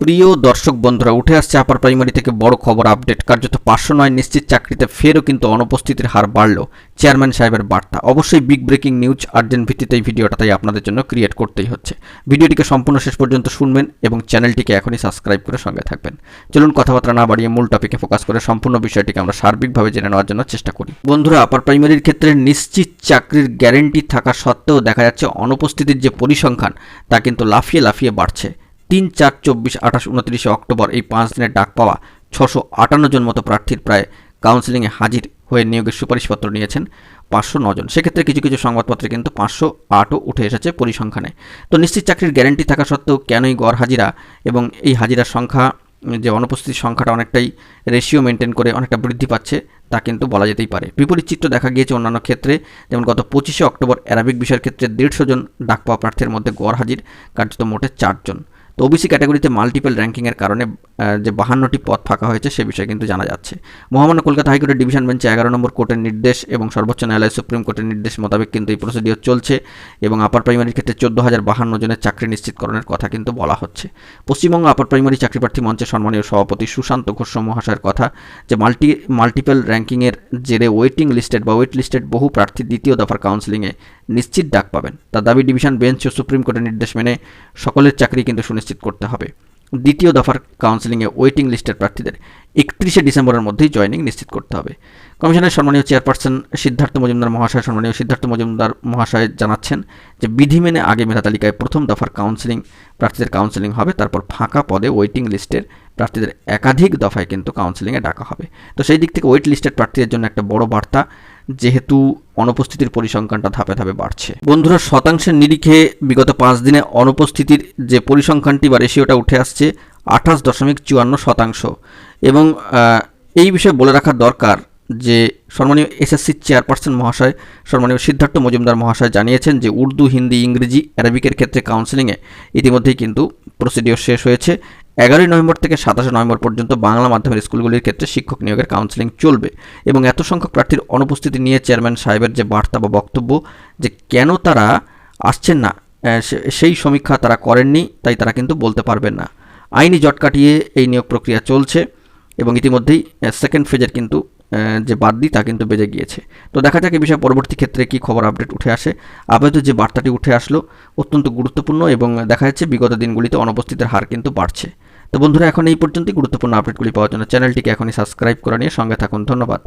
প্রিয় দর্শক বন্ধুরা, উঠে আসছে আপার প্রাইমারি থেকে বড় খবর আপডেট। কার্যত 509 নিশ্চিত চাকরিতে ফেরও কিন্তু অনুপস্থিতির হার বাড়ল। চেয়ারম্যান সাহেবের বার্তা। অবশ্যই বিগ ব্রেকিং নিউজ, আর্জেন্ট ভিত্তিতে এই ভিডিওটা তাই আপনাদের জন্য ক্রিয়েট করতেই হচ্ছে। ভিডিওটিকে সম্পূর্ণ শেষ পর্যন্ত শুনবেন এবং চ্যানেলটিকে এখনই সাবস্ক্রাইব করে সঙ্গে থাকবেন। চলুন কথাবার্তা না বাড়িয়ে মূল টপিকে ফোকাস করে সম্পূর্ণ বিষয়টিকে আমরা সার্বিকভাবে জেনে নেওয়ার জন্য চেষ্টা করি। বন্ধুরা, আপার প্রাইমারির ক্ষেত্রে নিশ্চিত চাকরির গ্যারেন্টি থাকা সত্ত্বেও দেখা যাচ্ছে অনুপস্থিতির যে পরিসংখ্যান তা কিন্তু লাফিয়ে লাফিয়ে বাড়ছে। 3, 4, 24, 28, 29 অক্টোবর এই 5 দিনের ডাক পাওয়া 658 জন মতো প্রার্থীর প্রায় কাউন্সেলিংয়ে হাজির হয়ে নিয়োগের সুপারিশপত্র নিয়েছেন 509 জন। সেক্ষেত্রে কিছু কিছু সংবাদপত্রে কিন্তু 508ও উঠে এসেছে পরিসংখ্যানে। তো নিশ্চিত চাকরির গ্যারেন্টি থাকা সত্ত্বেও কেনই গড় হাজিরা এবং এই হাজিরার সংখ্যা, যে অনুপস্থিতির সংখ্যাটা অনেকটাই রেশিও মেনটেন করে অনেকটা বৃদ্ধি পাচ্ছে তা কিন্তু বলা যেতেই পারে। বিপরীত চিত্র দেখা গিয়েছে অন্যান্য ক্ষেত্রে, যেমন গত 25 অক্টোবর অ্যারাবিক বিষয়ের ক্ষেত্রে 150 জন ডাক পাওয়া প্রার্থীর মধ্যে গড় হাজির কার্যত মোটে 4 জন। তো ওবিসি ক্যাটাগরিতে মাল্টিপল র্যাঙ্কিংয়ের কারণে যে 52টি পদ ফাঁকা হয়েছে সে বিষয়ে কিন্তু জানা যাচ্ছে। মহামান্য কলকাতা হাইকোর্টের ডিভিশন বেঞ্চে 11 নম্বর কোর্টের নির্দেশ এবং সর্বোচ্চ ন্যায়ালয় সুপ্রিম কোর্টের নির্দেশ মোতাবেক কিন্তু এই প্রসিডিওর চলছে এবং আপার প্রাইমারির ক্ষেত্রে 14,052 জনের চাকরি নিশ্চিতকরণের কথা কিন্তু বলা হচ্ছে। পশ্চিমবঙ্গ আপার প্রাইমারি চাকরি প্রার্থী মঞ্চের সম্মানীয় সভাপতি সুশান্ত ঘোষ মহাশয়ের কথা যে মাল্টিপল র্যাঙ্কিংয়ের জেরে ওয়েট লিস্টেড বহু প্রার্থী দ্বিতীয় দফার কাউন্সেলিংয়ে নিশ্চিত ডাক পাবেন। তার দাবি ডিভিশন বেঞ্চ ও সুপ্রিম কোর্টের নির্দেশ মেনে সকলের চাকরি কিন্তু সুনিশ্চিত করতে হবে। দ্বিতীয় দফার কাউন্সেলিংয়ে ওয়েটিং লিস্টের প্রার্থীদের 31শে ডিসেম্বরের মধ্যেই জয়েনিং নিশ্চিত করতে হবে। কমিশনের সম্মানীয় চেয়ারপারসন সিদ্ধার্থ মজুমদার মহাশয় জানাচ্ছেন যে বিধি মেনে আগে মেধা তালিকায় প্রথম দফার প্রার্থীদের কাউন্সেলিং হবে, তারপর ফাঁকা পদে ওয়েটিং লিস্টের প্রার্থীদের একাধিক দফায় কিন্তু কাউন্সেলিংয়ে ডাকা হবে। তো সেই দিক থেকে ওয়েট লিস্টেড প্রার্থীদের জন্য একটা বড় বার্তা, যেহেতু অনুপস্থিতির পরিসংখ্যানটা ধাপে ধাপে বাড়ছে। বন্ধুরা, শতাংশের নিরিখে বিগত 5 দিনে অনুপস্থিতির যে পরিসংখ্যানটি বা রেশিওটা উঠে আসছে 28.54% এবং এই বিষয়ে বলে রাখা দরকার যে সম্মানীয় এসএসসি চেয়ারপারসন মহাশয় সম্মানীয় সিদ্ধার্থ মজুমদার মহাশয় জানিয়েছেন যে উর্দু, হিন্দি, ইংরেজি, অ্যারাবিকের ক্ষেত্রে কাউন্সেলিংয়ে ইতিমধ্যেই কিন্তু প্রসিডিওর শেষ হয়েছে। 11 নভেম্বর থেকে 27 নভেম্বর পর্যন্ত বাংলা মাধ্যমের স্কুলগুলির ক্ষেত্রে শিক্ষক নিয়োগের কাউন্সেলিং চলবে এবং এত সংখ্যক প্রার্থীর অনুপস্থিতি নিয়ে চেয়ারম্যান সাহেবের যে বার্তা বা বক্তব্য যে কেন তারা আসছেন না সেই সমীক্ষা তারা করেননি, তাই তারা কিন্তু বলতে পারবেন না। আইনি জট কাটিয়ে এই নিয়োগ প্রক্রিয়া চলছে এবং ইতিমধ্যেই সেকেন্ড ফেজের কিন্তু যে বাদদি তা কিন্তু বেজে গিয়েছে। তো দেখা যাক এই বিষয়ে পরবর্তী ক্ষেত্রে কি খবর আপডেট উঠে আসে। আপাতত যে বার্তাটি উঠে আসলো অত্যন্ত গুরুত্বপূর্ণ এবং দেখা যাচ্ছে বিগত দিনগুলিতে অনুপস্থিতির হার কিন্তু বাড়ছে। তো বন্ধুরা, এখন এই পর্যন্তই। গুরুত্বপূর্ণ আপডেটগুলি পাওয়ার জন্য চ্যানেলটিকে এখনই সাবস্ক্রাইব করে নিয়ে সঙ্গে থাকুন। ধন্যবাদ।